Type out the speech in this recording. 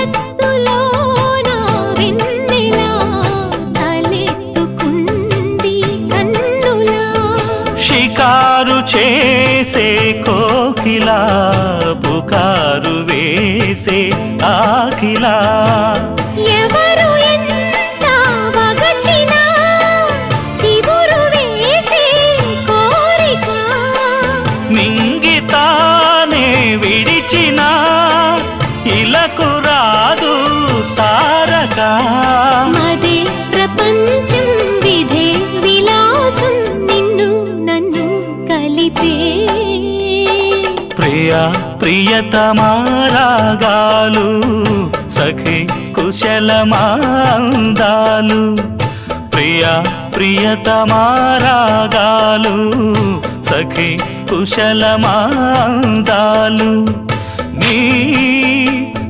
కలకత్తులోన వెన్నెలా తలెత్తుకుంది కన్నులా షికారు చేసే కోకిలా పుకారు వేసే ఆకిలా ఎవరు ఎంత వగచినా చిగురు వేసే కోరిక నింగితానే విడిచినా ఇలకు రాదు తారక మదే ప్రపంచం విధే విలాసం నిన్ను నన్ను కలిపే ప్రియా ప్రియతమారాగాలు సఖి కుశలమాందాలు ప్రియా ప్రియతమారాగాలు సఖి కుశలమాందాలు నీ